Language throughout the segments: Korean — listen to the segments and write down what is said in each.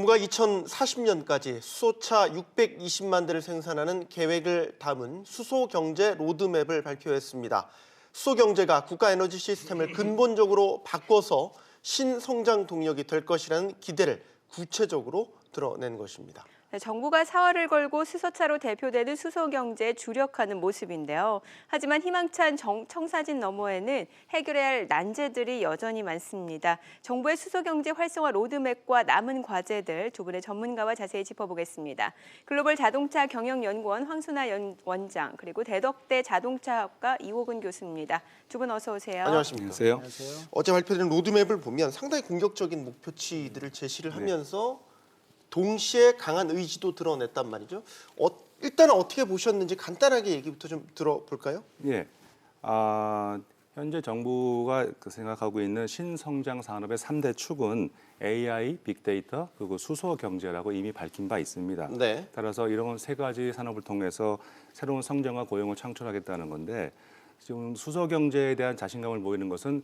정부가 2040년까지 수소차 620만 대를 생산하는 계획을 담은 수소경제 로드맵을 발표했습니다. 수소경제가 국가에너지 시스템을 근본적으로 바꿔서 신성장 동력이 될 것이라는 기대를 구체적으로 드러낸 것입니다. 네, 정부가 사활을 걸고 수소차로 대표되는 수소경제에 주력하는 모습인데요. 하지만 희망찬 청사진 너머에는 해결해야 할 난제들이 여전히 많습니다. 정부의 수소경제 활성화 로드맵과 남은 과제들 두 분의 전문가와 자세히 짚어보겠습니다. 글로벌 자동차 경영연구원 황순아 원장 그리고 대덕대 자동차학과 이호근 교수입니다. 두 분 어서 오세요. 안녕하십니까. 안녕하세요. 어제 발표된 로드맵을 보면 상당히 공격적인 목표치들을 제시를 하면서 동시에 강한 의지도 드러냈단 말이죠. 일단은 어떻게 보셨는지 간단하게 얘기부터 좀 들어볼까요? 예. 현재 정부가 생각하고 있는 신성장 산업의 3대 축은 AI, 빅데이터, 그리고 수소 경제라고 이미 밝힌 바 있습니다. 네. 따라서 이런 세 가지 산업을 통해서 새로운 성장과 고용을 창출하겠다는 건데 지금 수소 경제에 대한 자신감을 보이는 것은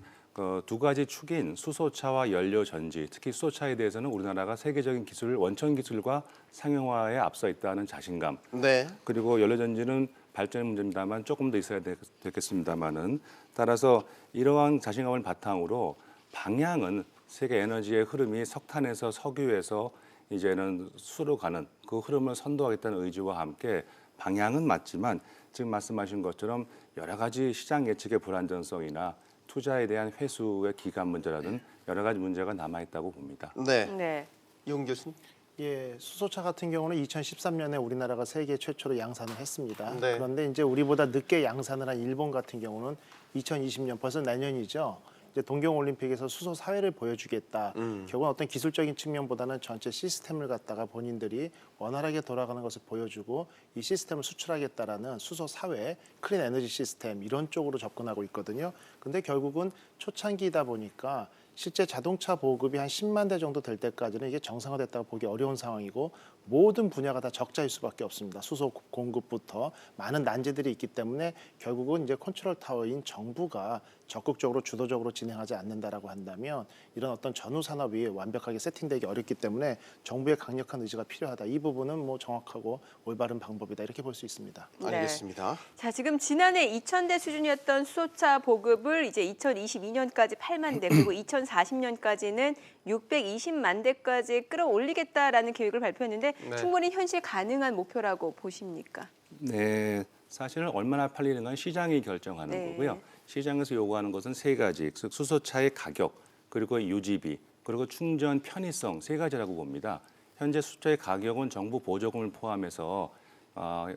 두 가지 축인 수소차와 연료 전지, 특히 수소차에 대해서는 우리나라가 세계적인 기술, 원천 기술과 상용화에 앞서 있다는 자신감. 네. 그리고 연료 전지는 발전의 문제입니다만 조금 더 있어야 되겠습니다만은 따라서 이러한 자신감을 바탕으로 방향은 세계 에너지의 흐름이 석탄에서 석유에서 이제는 수로 가는 그 흐름을 선도하겠다는 의지와 함께 방향은 맞지만 지금 말씀하신 것처럼 여러 가지 시장 예측의 불안정성이나 투자에 대한 회수의 기간 문제라든 여러 가지 문제가 남아 있다고 봅니다. 네. 네. 이홍 교수님. 예, 수소차 같은 경우는 2013년에 우리나라가 세계 최초로 양산을 했습니다. 네. 그런데 이제 우리보다 늦게 양산을 한 일본 같은 경우는 2020년 벌써 내년이죠. 이제 동경올림픽에서 수소 사회를 보여주겠다. 결국은 어떤 기술적인 측면보다는 전체 시스템을 갖다가 본인들이 원활하게 돌아가는 것을 보여주고 이 시스템을 수출하겠다라는 수소 사회, 클린 에너지 시스템 이런 쪽으로 접근하고 있거든요. 근데 결국은 초창기이다 보니까 실제 자동차 보급이 한 10만 대 정도 될 때까지는 이게 정상화됐다고 보기 어려운 상황이고 모든 분야가 다 적자일 수밖에 없습니다. 수소 공급부터 많은 난제들이 있기 때문에 결국은 이제 컨트롤 타워인 정부가 적극적으로 주도적으로 진행하지 않는다라고 한다면 이런 어떤 전후 산업이 완벽하게 세팅되기 어렵기 때문에 정부의 강력한 의지가 필요하다. 이 부분은 뭐 정확하고 올바른 방법이다 이렇게 볼 수 있습니다. 네. 알겠습니다. 자, 지금 지난해 2,000대 수준이었던 수소차 보급을 이제 2022년까지 8만 대 그리고 2040년까지는 620만 대까지 끌어올리겠다라는 계획을 발표했는데 네. 충분히 현실 가능한 목표라고 보십니까? 네, 사실은 얼마나 팔리는 건 시장이 결정하는 네. 거고요. 시장에서 요구하는 것은 세 가지, 즉 수소차의 가격, 그리고 유지비, 그리고 충전 편의성 세 가지라고 봅니다. 현재 수소차의 가격은 정부 보조금을 포함해서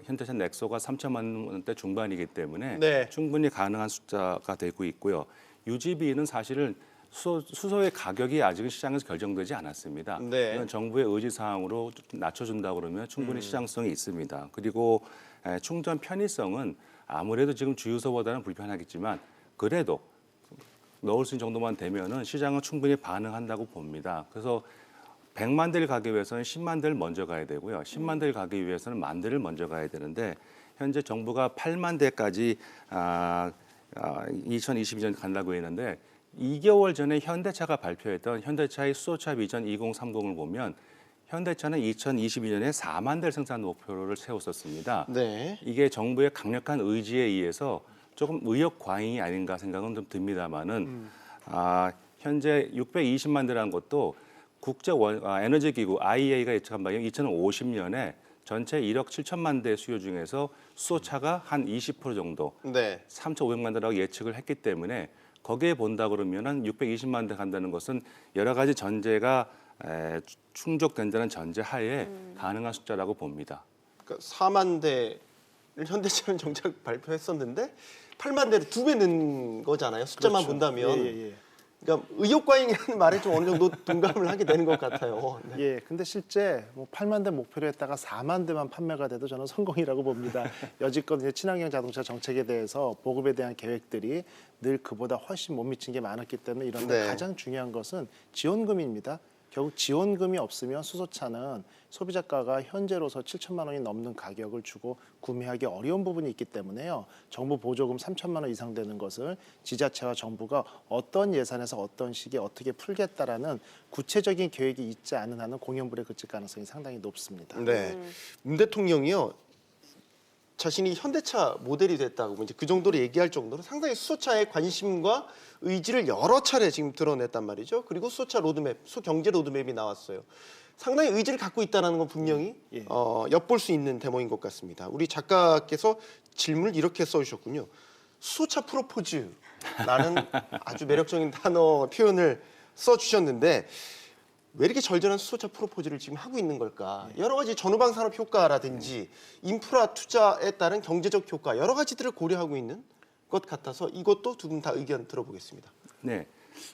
현대차 넥소가 3천만 원대 중반이기 때문에 네. 충분히 가능한 숫자가 되고 있고요. 유지비는 사실은 수소의 가격이 아직은 시장에서 결정되지 않았습니다. 네. 이건 정부의 의지사항으로 낮춰준다 그러면 충분히 시장성이 있습니다. 그리고 충전 편의성은 아무래도 지금 주유소보다는 불편하겠지만 그래도 넣을 수 있는 정도만 되면은 시장은 충분히 반응한다고 봅니다. 그래서 100만 대를 가기 위해서는 10만 대를 먼저 가야 되고요. 10만 대를 가기 위해서는 만 대를 먼저 가야 되는데 현재 정부가 8만 대까지 2022년 간다고 했는데 2개월 전에 현대차가 발표했던 현대차의 수소차 비전 2030을 보면 현대차는 2022년에 4만 대를 생산 목표를 세웠었습니다. 네. 이게 정부의 강력한 의지에 의해서 조금 의욕 과잉이 아닌가 생각은 좀 듭니다만은 현재 620만 대라는 것도 국제 에너지 기구 IEA가 예측한 바에 2050년에 전체 1억 7천만 대 수요 중에서 수소차가 한 20% 정도, 네. 3,500만 대라고 예측을 했기 때문에 거기에 본다 그러면은 620만 대 간다는 것은 여러 가지 전제가 충족된다는 전제 하에 가능한 숫자라고 봅니다. 그러니까 4만 대를 현대차는 정작 발표했었는데 8만 대를 2배 는 거잖아요. 숫자만 그렇죠. 본다면. 예. 그러니까 의욕과잉이라는 말에 좀 어느 정도 동감을 하게 되는 것 같아요. 네. 예, 근데 실제 뭐 8만 대 목표로 했다가 4만 대만 판매가 돼도 저는 성공이라고 봅니다. 여지껏 이제 친환경 자동차 정책에 대해서 보급에 대한 계획들이 늘 그보다 훨씬 못 미친 게 많았기 때문에 이런데 네. 가장 중요한 것은 지원금입니다. 결국 지원금이 없으면 수소차는 소비자가가 현재로서 7천만 원이 넘는 가격을 주고 구매하기 어려운 부분이 있기 때문에요. 정부 보조금 3천만 원 이상 되는 것을 지자체와 정부가 어떤 예산에서 어떤 시기에 어떻게 풀겠다라는 구체적인 계획이 있지 않은 한은 공연불에 그칠 가능성이 상당히 높습니다. 네. 문 대통령이요. 자신이 현대차 모델이 됐다고 이제 그 정도로 얘기할 정도로 상당히 수소차에 관심과 의지를 여러 차례 지금 드러냈단 말이죠. 그리고 수소차 로드맵, 수경제 로드맵이 나왔어요. 상당히 의지를 갖고 있다는 건 분명히 예. 엿볼 수 있는 대목인 것 같습니다. 우리 작가께서 질문을 이렇게 써주셨군요. 수소차 프로포즈라는 아주 매력적인 단어 표현을 써주셨는데 왜 이렇게 절절한 수소차 프로포즈를 지금 하고 있는 걸까? 여러 가지 전후방 산업 효과라든지 인프라 투자에 따른 경제적 효과 여러 가지들을 고려하고 있는 것 같아서 이것도 두 분 다 의견 들어보겠습니다. 네,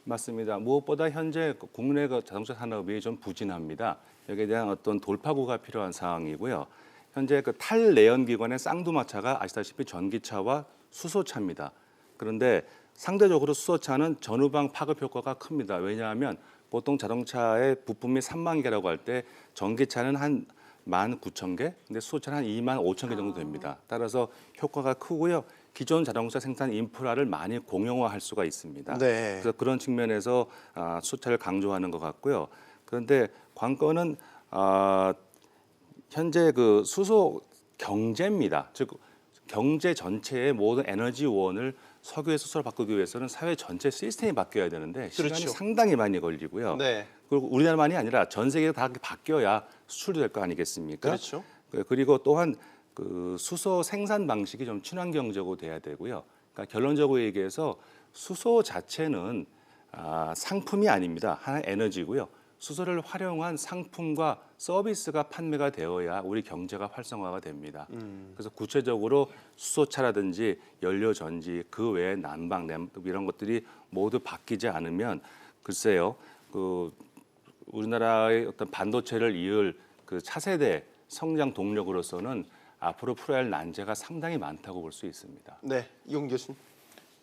맞습니다. 무엇보다 현재 국내 자동차 산업이 좀 부진합니다. 여기에 대한 어떤 돌파구가 필요한 상황이고요. 현재 탈내연 기관의 쌍두마차가 아시다시피 전기차와 수소차입니다. 그런데 상대적으로 수소차는 전후방 파급 효과가 큽니다. 왜냐하면 보통 자동차의 부품이 3만 개라고 할 때 전기차는 한 19,000개, 근데 수소차는 한 25,000개 정도 됩니다. 따라서 효과가 크고요. 기존 자동차 생산 인프라를 많이 공용화할 수가 있습니다. 네. 그래서 그런 측면에서 수소차를 강조하는 것 같고요. 그런데 관건은 현재 그 수소 경제입니다. 즉 경제 전체의 모든 에너지원을 석유의 수소로 바꾸기 위해서는 사회 전체 시스템이 바뀌어야 되는데 시간이 그렇죠. 상당히 많이 걸리고요. 네. 그리고 우리나라만이 아니라 전 세계가 다 바뀌어야 수출이 될 거 아니겠습니까? 그렇죠. 그리고 또한 그 수소 생산 방식이 좀 친환경적으로 돼야 되고요. 그러니까 결론적으로 얘기해서 수소 자체는 상품이 아닙니다. 하나의 에너지고요. 수소를 활용한 상품과 서비스가 판매가 되어야 우리 경제가 활성화가 됩니다. 그래서 구체적으로 수소차라든지 연료 전지 그 외에 난방 이런 것들이 모두 바뀌지 않으면 글쎄요, 그 우리나라의 어떤 반도체를 이을 그 차세대 성장 동력으로서는 앞으로 풀어야 할 난제가 상당히 많다고 볼 수 있습니다. 네, 이용 교수님.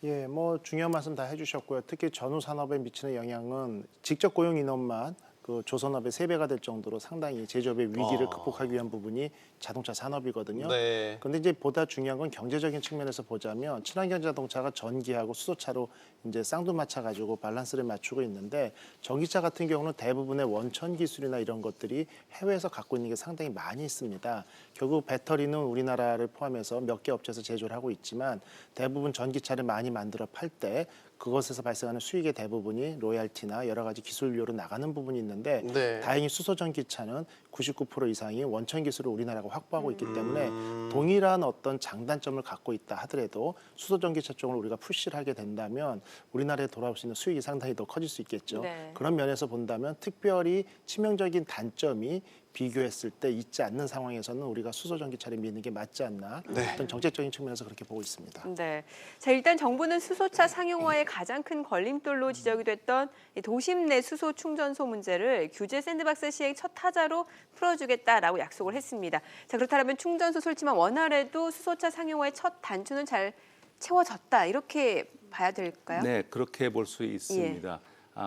예, 뭐 중요한 말씀 다 해주셨고요. 특히 전후 산업에 미치는 영향은 직접 고용 인원만 그 조선업의 3배가 될 정도로 상당히 제조업의 위기를 극복하기 위한 부분이 자동차 산업이거든요. 네. 그런데 이제 보다 중요한 건 경제적인 측면에서 보자면 친환경 자동차가 전기하고 수소차로 이제 쌍두마차 가지고 밸런스를 맞추고 있는데 전기차 같은 경우는 대부분의 원천 기술이나 이런 것들이 해외에서 갖고 있는 게 상당히 많이 있습니다. 결국 배터리는 우리나라를 포함해서 몇 개 업체에서 제조를 하고 있지만 대부분 전기차를 많이 만들어 팔 때 그것에서 발생하는 수익의 대부분이 로얄티나 여러 가지 기술료로 나가는 부분이 있는데 네. 다행히 수소 전기차는 99% 이상이 원천 기술을 우리나라가 확보하고 있기 때문에 동일한 어떤 장단점을 갖고 있다 하더라도 수소 전기차 쪽으로 우리가 푸시를 하게 된다면 우리나라에 돌아올 수 있는 수익이 상당히 더 커질 수 있겠죠. 네. 그런 면에서 본다면 특별히 치명적인 단점이 비교했을 때 있지 않는 상황에서는 우리가 수소 전기차를 미는 게 맞지 않나 네. 어떤 정책적인 측면에서 그렇게 보고 있습니다. 네. 자, 일단 정부는 수소차 상용화의 가장 큰 걸림돌로 지적이 됐던 이 도심 내 수소 충전소 문제를 규제 샌드박스 시행 첫 타자로 풀어주겠다라고 약속을 했습니다. 자, 그렇다면 충전소 설치만 원활해도 수소차 상용화의 첫 단추는 잘 채워졌다 이렇게 봐야 될까요? 네, 그렇게 볼 수 있습니다.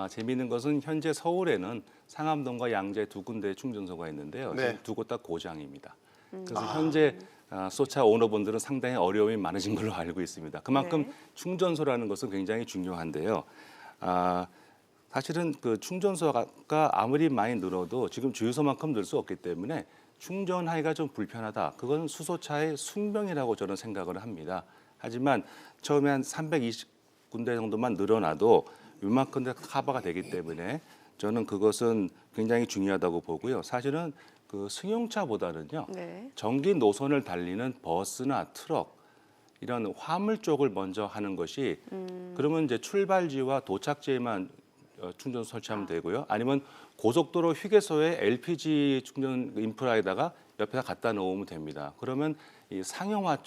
재미있는 것은 현재 서울에는 상암동과 양재 두 군데 충전소가 있는데요. 네. 두 곳 다 고장입니다. 그래서 현재 수소차 오너분들은 상당히 어려움이 많으신 걸로 알고 있습니다. 그만큼 네. 충전소라는 것은 굉장히 중요한데요. 사실은 그 충전소가 아무리 많이 늘어도 지금 주유소만큼 늘 수 없기 때문에 충전하기가 좀 불편하다. 그건 수소차의 숙명이라고 저는 생각을 합니다. 하지만 처음에 한 320군데 정도만 늘어나도 이만큼 커버가 되기 때문에 저는 그것은 굉장히 중요하다고 보고요. 사실은 그 승용차보다는요. 네. 전기 노선을 달리는 버스나 트럭 이런 화물 쪽을 먼저 하는 것이 그러면 이제 출발지와 도착지에만 충전 설치하면 되고요. 아니면 고속도로 휴게소에 LPG 충전 인프라에다가 옆에다 갖다 놓으면 됩니다. 그러면 이 상용차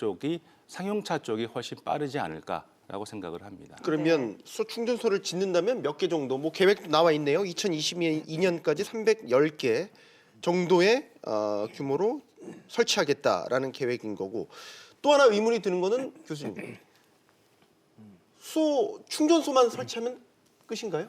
쪽이 훨씬 빠르지 않을까라고 생각을 합니다. 그러면 수소 충전소를 짓는다면 몇 개 정도? 뭐 계획도 나와 있네요. 2022년까지 310개 정도의 규모로 설치하겠다라는 계획인 거고 또 하나 의문이 드는 거는 교수님 수소 충전소만 설치하면 끝인가요?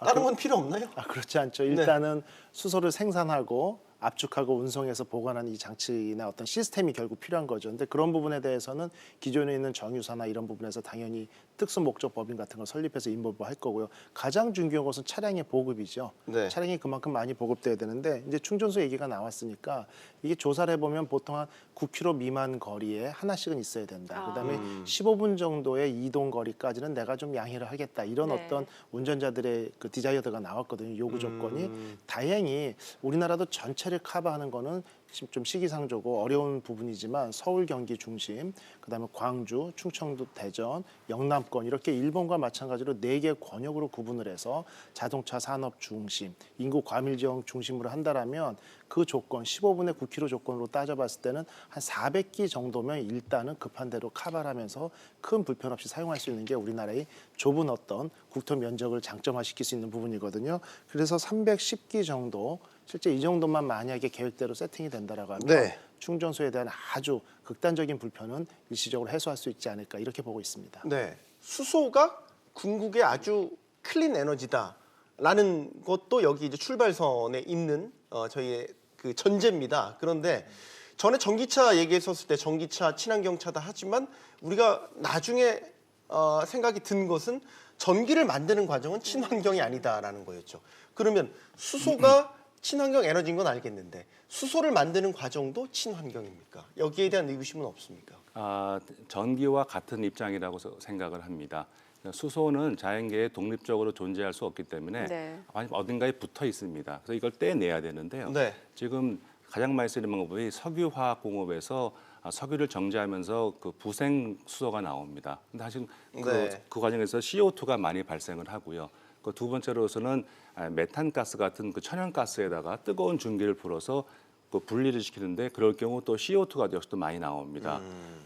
다른 건 필요 없나요? 그렇지 않죠. 일단은 수소를 생산하고 압축하고 운송해서 보관하는 이 장치나 어떤 시스템이 결국 필요한 거죠. 근데 그런 부분에 대해서는 기존에 있는 정유사나 이런 부분에서 당연히 특수 목적 법인 같은 걸 설립해서 인볼브 할 거고요. 가장 중요한 것은 차량의 보급이죠. 네. 차량이 그만큼 많이 보급돼야 되는데 이제 충전소 얘기가 나왔으니까 이게 조사를 해보면 보통 한 9km 미만 거리에 하나씩은 있어야 된다. 그다음에 15분 정도의 이동 거리까지는 내가 좀 양해를 하겠다. 이런 네. 어떤 운전자들의 그 디자이어가 나왔거든요. 요구 조건이. 다행히 우리나라도 전체를 커버하는 거는 좀 시기상조고 어려운 부분이지만 서울, 경기 중심, 그다음에 광주, 충청도, 대전, 영남권 이렇게 일본과 마찬가지로 4개 권역으로 구분을 해서 자동차 산업 중심, 인구 과밀 지역 중심으로 한다라면 그 조건 15분에 9km 조건으로 따져봤을 때는 한 400기 정도면 일단은 급한 대로 커버를 하면서 큰 불편 없이 사용할 수 있는 게 우리나라의 좁은 어떤 국토 면적을 장점화시킬 수 있는 부분이거든요. 그래서 310기 정도 실제 이 정도만 만약에 계획대로 세팅이 된다라고 하면 네. 충전소에 대한 아주 극단적인 불편은 일시적으로 해소할 수 있지 않을까 이렇게 보고 있습니다. 네. 수소가 궁극의 아주 클린 에너지다라는 것도 여기 이제 출발선에 있는 저희의 그 전제입니다. 그런데 전에 전기차 얘기했었을 때 전기차 친환경차다 하지만 우리가 나중에 생각이 든 것은 전기를 만드는 과정은 친환경이 아니다라는 거였죠. 그러면 수소가 친환경 에너지인 건 알겠는데 수소를 만드는 과정도 친환경입니까? 여기에 대한 의구심은 없습니까? 전기와 같은 입장이라고 생각을 합니다. 수소는 자연계에 독립적으로 존재할 수 없기 때문에 네. 어딘가에 붙어 있습니다. 그래서 이걸 떼내야 되는데요. 네. 지금 가장 많이 쓰는 방법이 석유화학공업에서 석유를 정제하면서 그 부생 수소가 나옵니다. 근데 사실 네. 그 과정에서 CO2가 많이 발생을 하고요. 그 두 번째로서는 메탄가스 같은 그 천연가스에다가 뜨거운 중기를 불어서 그 분리를 시키는데 그럴 경우 또 CO2가 역시 또 많이 나옵니다.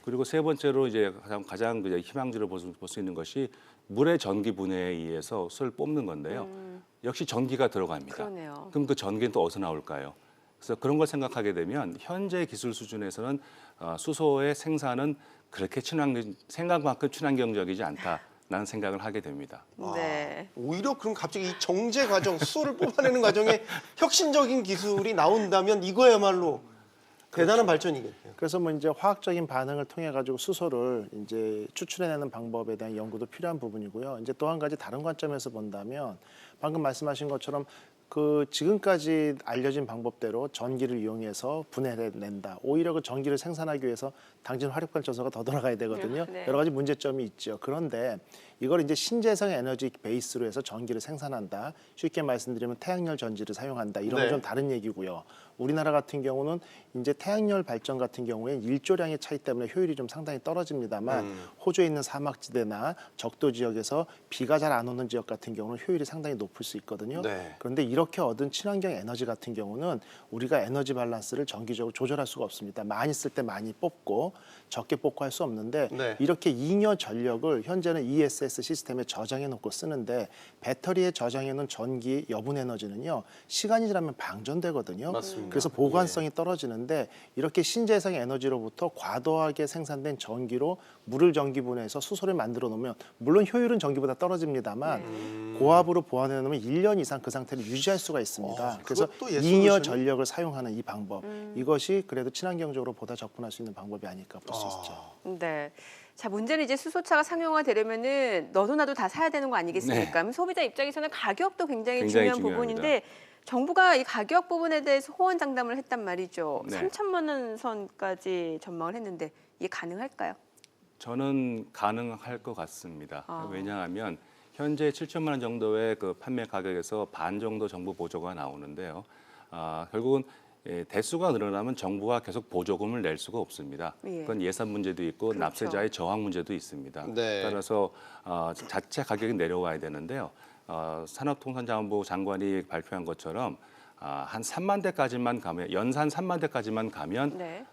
그리고 세 번째로 이제 가장 희망지로 볼 수 있는 것이 물의 전기 분해에 의해서 수소를 뽑는 건데요. 역시 전기가 들어갑니다. 그러네요. 그럼 그 전기는 또 어디서 나올까요? 그래서 그런 걸 생각하게 되면 현재 기술 수준에서는 수소의 생산은 그렇게 생각만큼 친환경적이지 않다라는 생각을 하게 됩니다. 네. 오히려 그럼 갑자기 이 정제 과정, 수소를 뽑아내는 과정에 혁신적인 기술이 나온다면 이거야말로 대단한 발전이겠네요. 그래서 뭐 이제 화학적인 반응을 통해 가지고 수소를 이제 추출해내는 방법에 대한 연구도 필요한 부분이고요. 이제 또 한 가지 다른 관점에서 본다면 방금 말씀하신 것처럼 그 지금까지 알려진 방법대로 전기를 이용해서 분해를 낸다. 오히려 그 전기를 생산하기 위해서 당진 화력발전소가 더 돌아가야 되거든요. 네. 여러 가지 문제점이 있죠. 그런데 이걸 이제 신재생 에너지 베이스로 해서 전기를 생산한다. 쉽게 말씀드리면 태양열 전지를 사용한다. 이런 네. 건 좀 다른 얘기고요. 우리나라 같은 경우는 이제 태양열 발전 같은 경우에 일조량의 차이 때문에 효율이 좀 상당히 떨어집니다만 호주에 있는 사막지대나 적도 지역에서 비가 잘 안 오는 지역 같은 경우는 효율이 상당히 높을 수 있거든요. 네. 그런데 이렇게 얻은 친환경 에너지 같은 경우는 우리가 에너지 밸런스를 정기적으로 조절할 수가 없습니다. 많이 쓸 때 많이 뽑고 적게 뽑고 할 수 없는데 네. 이렇게 잉여 전력을 현재는 ESS 시스템에 저장해 놓고 쓰는데 배터리에 저장해 놓은 전기 여분 에너지는요. 시간이 지나면 방전되거든요. 맞습니다. 그래서 보관성이 떨어지는데 이렇게 신재생 에너지로부터 과도하게 생산된 전기로 물을 전기분해해서 수소를 만들어 놓으면 물론 효율은 전기보다 떨어집니다만 고압으로 보완해 놓으면 1년 이상 그 상태를 유지할 수가 있습니다. 그래서 그것도 예술 잉여 도시네. 전력을 사용하는 이 방법 이것이 그래도 친환경적으로 보다 접근할 수 있는 방법이 아닐까 볼 수 있죠. 네. 자, 문제는 이제 수소차가 상용화되려면은 너도 나도 다 사야 되는 거 아니겠습니까? 네. 그럼 소비자 입장에서는 가격도 굉장히 굉장히 중요한 중요합니다. 부분인데 정부가 이 가격 부분에 대해서 호언장담을 했단 말이죠. 네. 3천만 원 선까지 전망을 했는데 이게 가능할까요? 저는 가능할 것 같습니다. 왜냐하면 현재 7천만 원 정도의 그 판매 가격에서 반 정도 정부 보조가 나오는데요. 결국은 대수가 늘어나면 정부가 계속 보조금을 낼 수가 없습니다. 예. 그건 예산 문제도 있고 그렇죠. 납세자의 저항 문제도 있습니다. 네. 따라서 자체 가격이 내려와야 되는데요. 산업통상자원부 장관이 발표한 것처럼 한 3만 대까지만 가면 연산 3만 대까지만 가면 네.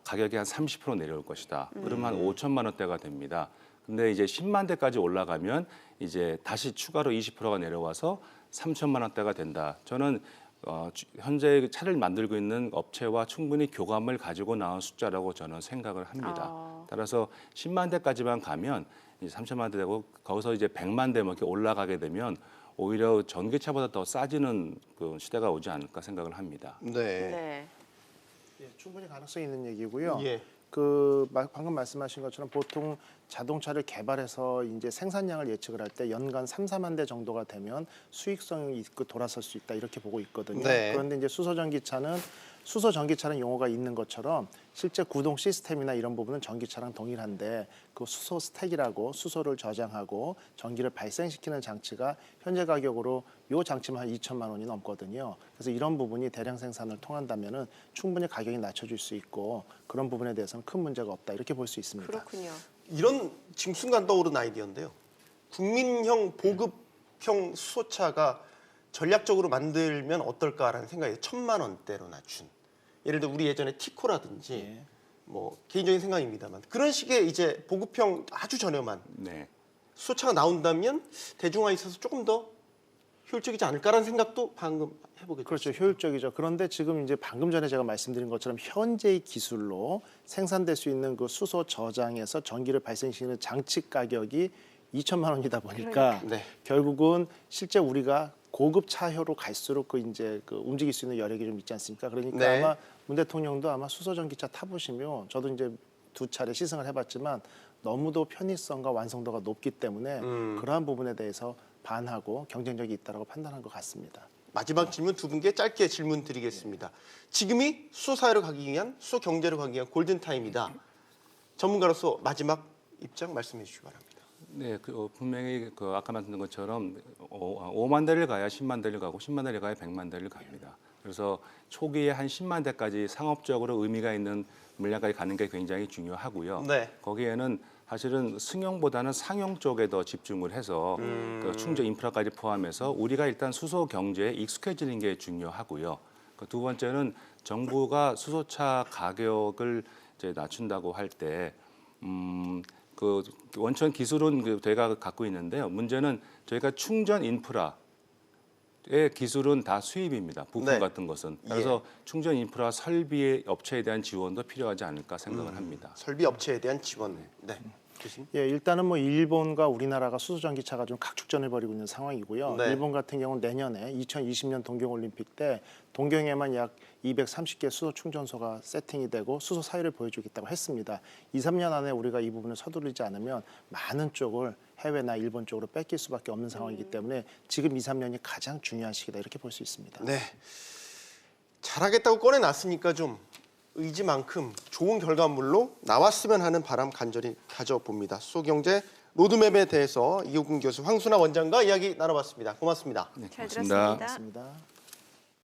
가격이 한 30% 내려올 것이다. 그러면 한 5천만 원대가 됩니다. 근데 이제 10만 대까지 올라가면 이제 다시 추가로 20%가 내려와서 3천만 원대가 된다. 저는 현재 차를 만들고 있는 업체와 충분히 교감을 가지고 나온 숫자라고 저는 생각을 합니다. 따라서 10만 대까지만 가면 이제 3천만 대 되고 거기서 이제 100만 대 이렇게 올라가게 되면 오히려 전기차보다 더 싸지는 그 시대가 오지 않을까 생각을 합니다. 네. 네. 예, 충분히 가능성이 있는 얘기고요. 예. 방금 말씀하신 것처럼 보통 자동차를 개발해서 이제 생산량을 예측을 할 때 연간 3, 4만 대 정도가 되면 수익성이 있고 돌아설 수 있다 이렇게 보고 있거든요. 네. 그런데 이제 수소 전기차는 용어가 있는 것처럼 실제 구동 시스템이나 이런 부분은 전기차랑 동일한데 그 수소 스택이라고 수소를 저장하고 전기를 발생시키는 장치가 현재 가격으로 요 장치만 한 2천만 원이 넘거든요. 그래서 이런 부분이 대량 생산을 통한다면은 충분히 가격이 낮춰질 수 있고 그런 부분에 대해서는 큰 문제가 없다 이렇게 볼 수 있습니다. 그렇군요. 이런 지금 순간 떠오른 아이디어인데요. 국민형 보급형 수소차가 전략적으로 만들면 어떨까라는 생각이 1,000만 원대로 낮춘. 예를 들어 우리 예전에 티코라든지 예. 뭐 개인적인 생각입니다만 그런 식의 이제 보급형 아주 저렴한 네. 수소차가 나온다면 대중화에 있어서 조금 더 효율적이지 않을까라는 생각도 방금 해보게 그렇죠. 됐습니다. 효율적이죠. 그런데 지금 이제 방금 전에 제가 말씀드린 것처럼 현재의 기술로 생산될 수 있는 그 수소 저장에서 전기를 발생시키는 장치 가격이 2천만 원이다 보니까 네. 결국은 실제 우리가 고급 차효로 갈수록 그 이제 그 움직일 수 있는 여력이 좀 있지 않습니까? 그러니까 네. 아마 문 대통령도 아마 수소 전기차 타보시면 저도 이제 2차례 시승을 해봤지만 너무도 편의성과 완성도가 높기 때문에 그러한 부분에 대해서 반하고 경쟁력이 있다고 판단한 것 같습니다. 마지막 질문 두 분께 짧게 질문 드리겠습니다. 지금이 수소 사회로 가기 위한 수소 경제로 가기 위한 골든 타임이다. 전문가로서 마지막 입장 말씀해 주시기 바랍니다. 네, 분명히 아까 말씀드린 것처럼 5만 대를 가야 10만 대를 가고 10만 대를 가야 100만 대를 갑니다. 그래서 초기에 한 10만 대까지 상업적으로 의미가 있는 물량까지 가는 게 굉장히 중요하고요. 네. 거기에는 사실은 승용보다는 상용 쪽에 더 집중을 해서 그 충전 인프라까지 포함해서 우리가 일단 수소 경제에 익숙해지는 게 중요하고요. 두 번째는 정부가 수소차 가격을 이제 낮춘다고 할 때 그 원천 기술은 저희가 갖고 있는데요. 문제는 저희가 충전 인프라의 기술은 다 수입입니다. 부품 네. 같은 것은. 그래서 충전 인프라 설비 업체에 대한 지원도 필요하지 않을까 생각을 합니다. 설비 업체에 대한 지원. 네. 교수님. 예, 일단은 뭐 일본과 우리나라가 수소 전기차가 좀 각축전을 벌이고 있는 상황이고요. 네. 일본 같은 경우는 내년에 2020년 동경 올림픽 때 동경에만 약 230개 수소 충전소가 세팅이 되고 수소 사회를 보여주겠다고 했습니다. 2, 3년 안에 우리가 이 부분을 서두르지 않으면 많은 쪽을 해외나 일본 쪽으로 뺏길 수밖에 없는 상황이기 때문에 지금 2, 3년이 가장 중요한 시기다 이렇게 볼 수 있습니다. 네. 잘하겠다고 꺼내놨으니까 좀 의지만큼 좋은 결과물로 나왔으면 하는 바람 간절히 가져봅니다. 수소경제 로드맵에 대해서 이호근 교수, 황순아 원장과 이야기 나눠봤습니다. 고맙습니다. 네, 잘 고맙습니다. 들었습니다. 고맙습니다.